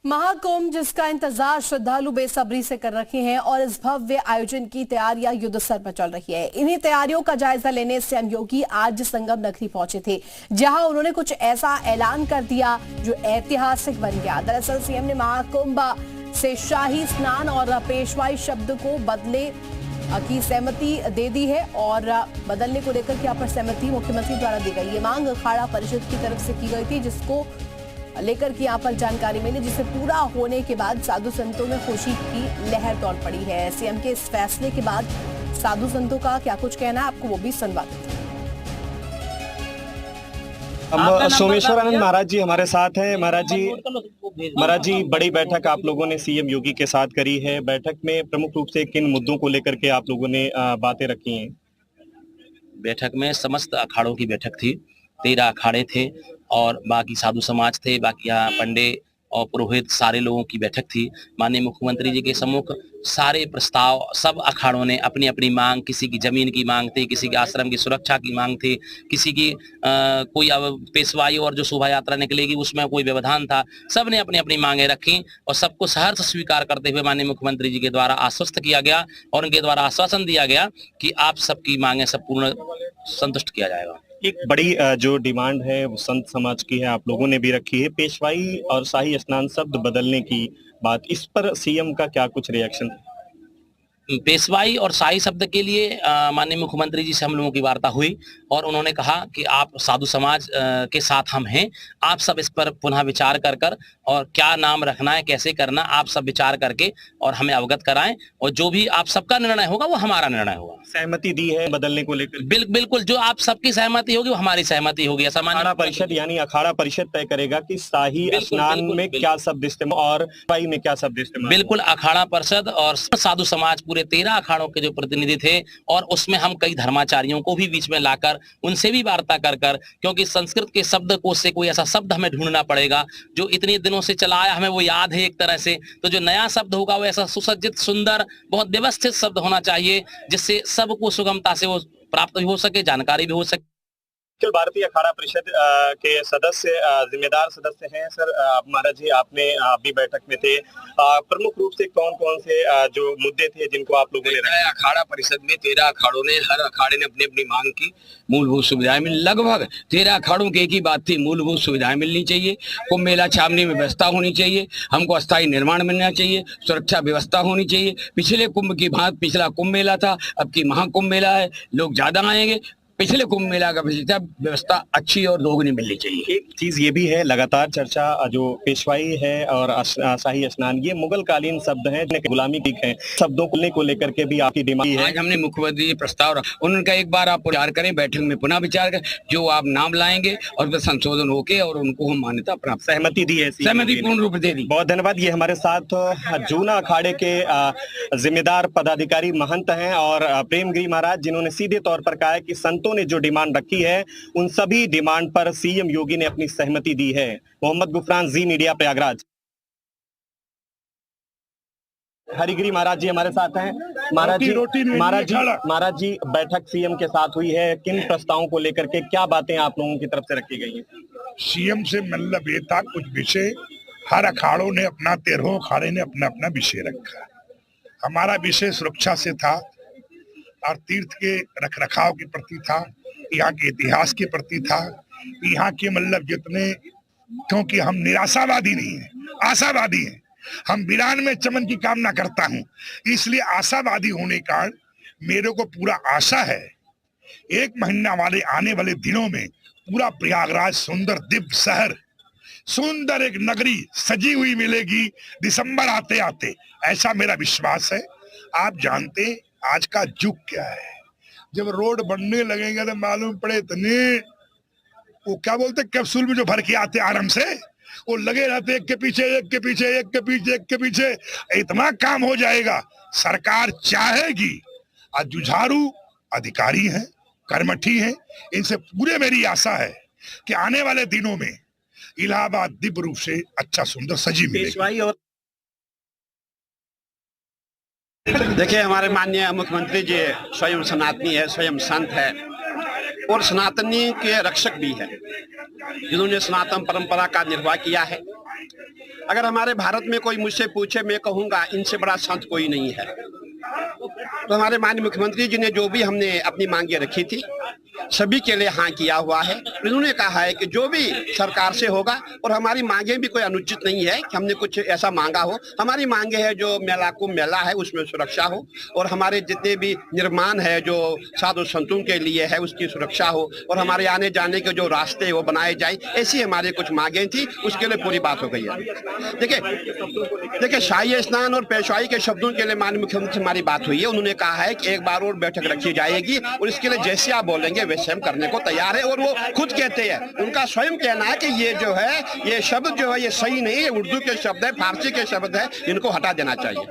महाकुंभ जिसका इंतजार श्रद्धालु बेसब्री से कर रहे हैं और इस भव्य आयोजन की तैयारियां युद्ध स्तर पर चल रही है। इन्हीं तैयारियों का जायजा लेने सीएम योगी आज संगम नगरी पहुंचे थे, जहां उन्होंने कुछ ऐसा ऐलान कर दिया जो ऐतिहासिक बन गया। दरअसल सीएम ने महाकुंभ से शाही स्नान और पेशवाई शब्द को बदले की सहमति दे दी है और बदलने को लेकर यहाँ पर सहमति मुख्यमंत्री द्वारा दी गई। ये मांग अखाड़ा परिषद की तरफ से की गई थी, जिसको लेकर के यहाँ पर जानकारी मिली, जिसे पूरा होने के बाद साधु संतों में खुशी की लहर दौड़ पड़ी है। सीएम के इस फैसले के बाद साधु संतों का क्या कुछ कहना है, आपको वो भी सुनवा देते हैं। सोमेश्वरानंद महाराज जी हमारे साथ हैं। महाराज जी बड़ी बैठक आप लोगों ने सीएम योगी के साथ करी है। बैठक में प्रमुख रूप से किन मुद्दों को लेकर के आप लोगों ने बातें रखी हैं? बैठक में समस्त अखाड़ों की बैठक थी। 13 अखाड़े थे और बाकी साधु समाज थे, बाकी यहाँ पंडे और पुरोहित सारे लोगों की बैठक थी। माननीय मुख्यमंत्री जी के सम्मुख सारे प्रस्ताव सब अखाड़ों ने अपनी अपनी मांग, किसी की जमीन की मांग थी, किसी के आश्रम की सुरक्षा की मांग थी, किसी की कोई अब पेशवाई और जो शोभा यात्रा निकलेगी उसमें कोई व्यवधान था। सब ने अपनी अपनी मांगे रखी और सबको सहर्ष स्वीकार करते हुए माननीय मुख्यमंत्री जी के द्वारा आश्वस्त किया गया और उनके द्वारा आश्वासन दिया गया कि आप सबकी मांगे सब पूर्ण संतुष्ट किया जाएगा। एक बड़ी जो डिमांड है वो संत समाज की है, आप लोगों ने भी रखी है, पेशवाई और शाही स्नान शब्द बदलने की बात। इस पर सीएम का क्या कुछ रिएक्शन? पेशवाई और शाही शब्द के लिए माननीय मुख्यमंत्री जी से हम लोगों की वार्ता हुई और उन्होंने कहा कि आप साधु समाज के साथ हम हैं, आप सब इस पर पुनः विचार कर और क्या नाम रखना है, कैसे करना, आप सब विचार करके और हमें अवगत कराएं और जो भी आप सबका निर्णय होगा वो हमारा निर्णय होगा। सहमति दी है बदलने को लेकर? बिल्कुल, जो आप सबकी सहमति होगी वो हमारी सहमति होगी। ऐसा अखाड़ा परिषद यानी अखाड़ा परिषद तय करेगा कि शाही स्नान में क्या शब्द इस्तेमाल और पेशवाई में क्या शब्द इस्तेमाल? बिल्कुल, अखाड़ा परिषद और साधु समाज पूरे 13 अखाड़ों के जो प्रतिनिधि थे और उसमें हम कई धर्माचार्यों को भी बीच में लाकर उनसे भी वार्ता कर क्योंकि संस्कृत के शब्दकोश से कोई ऐसा शब्द हमें ढूंढना पड़ेगा जो इतने दिनों से चला आया, हमें वो याद है एक तरह से। तो जो नया शब्द होगा वो ऐसा सुसज्जित, सुंदर, बहुत व्यवस्थित शब्द होना चाहिए जिससे सबको सुगमता से वो प्राप्त भी हो सके, जानकारी भी हो सके। अखिल भारतीय अखाड़ा परिषद के सदस्य, जिम्मेदार सदस्य हैं। सर महाराज जी आपने भी बैठक में थे, प्रमुख रूप से कौन कौन से जो मुद्दे थे जिनको आप लोगों ने रखा? अखाड़ा परिषद में 13 अखाड़ों ने, हर अखाड़े ने अपनी अपनी मांग की, मूलभूत सुविधाएं मिली। लगभग 13 अखाड़ों की एक ही बात थी, मूलभूत सुविधाएं मिलनी चाहिए, कुंभ मेला छावनी में व्यवस्था होनी चाहिए, हमको अस्थायी निर्माण मिलना चाहिए, सुरक्षा व्यवस्था होनी चाहिए। पिछले कुंभ की भांति पिछला कुंभ मेला था, अब की महाकुंभ मेला है, लोग ज्यादा आएंगे। पिछले कुंभ मेला का व्यवस्था अच्छी और दोगुनी मिलनी चाहिए। एक चीज ये भी है, लगातार चर्चा जो पेशवाई है और शाही स्नान, ये मुगल कालीन शब्द हैं, गुलामी की है, शब्दों को लेकर के भी आपकी डिमांड है। आज हमने मुख्यमंत्री प्रस्ताव उनका एक बार आप विचार करें, बैठक में पुनः विचार करें, जो आप नाम लाएंगे और उसमें संशोधन होके और उनको हम मान्यता प्राप्त। सहमति दी है, सहमति पूर्ण रूप दे दी। बहुत धन्यवाद। ये हमारे साथ जूना अखाड़े के जिम्मेदार पदाधिकारी महंत हैं और प्रेमगिरी महाराज, जिन्होंने सीधे तौर पर कहा है कि संतों ने जो डिमांड रखी है उन सभी डिमांड पर सीएम योगी ने अपनी सहमति दी है। मोहम्मद गुफरान, जी मीडिया, प्रयागराज। हरिगिरी महाराज जी हमारे साथ हैं। महाराज जी बैठक सीएम के साथ हुई है, किन प्रस्तावों को लेकर के क्या बातें आप लोगों की तरफ से रखी गई हैं? सीएम से मतलब ये था, कुछ विषय हर अखाड़ों ने अपना, 13 अखाड़े ने अपना अपना विषय रखा। हमारा विषय सुरक्षा से था और तीर्थ के रखरखाव के प्रति था, यहाँ के इतिहास के प्रति था, यहाँ के मतलब जितने, क्योंकि हम निराशावादी नहीं है, आशावादी हैं। हम वीरान में चमन की कामना करता हूँ, इसलिए आशावादी होने का मेरे को पूरा आशा है। 1 महीना वाले आने वाले दिनों में पूरा प्रयागराज सुंदर दिव्य शहर, सुंदर एक नगरी सजी हुई मिलेगी दिसंबर आते आते, ऐसा मेरा विश्वास है। आप जानते आज का युग क्या है, जब रोड बनने लगेंगे तो मालूम पड़े इतने, वो क्या बोलते कैप्सूल में जो भर के आते आराम से, वो लगे रहते एक के पीछे एक के पीछे एक के पीछे एक के पीछे, इतना काम हो जाएगा। सरकार चाहेगी, आज जुझारू अधिकारी हैं, कर्मठी हैं, इनसे पूरे मेरी आशा है कि आने वाले दिनों में इलाहाबाद दिव्य रूप से अच्छा सुंदर सजी मिलेगी। देखिए, हमारे माननीय मुख्यमंत्री जी स्वयं सनातनी है, स्वयं संत है और सनातनी के रक्षक भी है, जिन्होंने सनातन परंपरा का निर्वाह किया है। अगर हमारे भारत में कोई मुझसे पूछे, मैं कहूंगा इनसे बड़ा संत कोई नहीं है। तो हमारे माननीय मुख्यमंत्री जी ने जो भी हमने अपनी मांगे रखी थी सभी के लिए हाँ किया हुआ है। उन्होंने कहा है कि जो भी सरकार से होगा, और हमारी मांगे भी कोई अनुचित नहीं है कि हमने कुछ ऐसा मांगा हो। हमारी मांगे है जो मेला कुंभ मेला है उसमें सुरक्षा हो, और हमारे जितने भी निर्माण है जो साधु संतों के लिए है उसकी सुरक्षा हो, और हमारे आने जाने के जो रास्ते वो बनाए जाए। ऐसी हमारी कुछ मांगे थी, उसके लिए पूरी बात हो गई है। देखिए शाही स्नान और पेशवाई के शब्दों के लिए माननीय मुख्यमंत्री से हमारी बात हुई है। उन्होंने कहा है कि एक बार और बैठक रखी जाएगी, और इसके लिए जैसे आप बोलेंगे वैसे हम करने को तैयार है। और वो खुद कहते हैं, उनका स्वयं कहना है कि ये जो है ये शब्द जो है ये सही नहीं है, उर्दू के शब्द है, फारसी के शब्द है, इनको हटा देना चाहिए।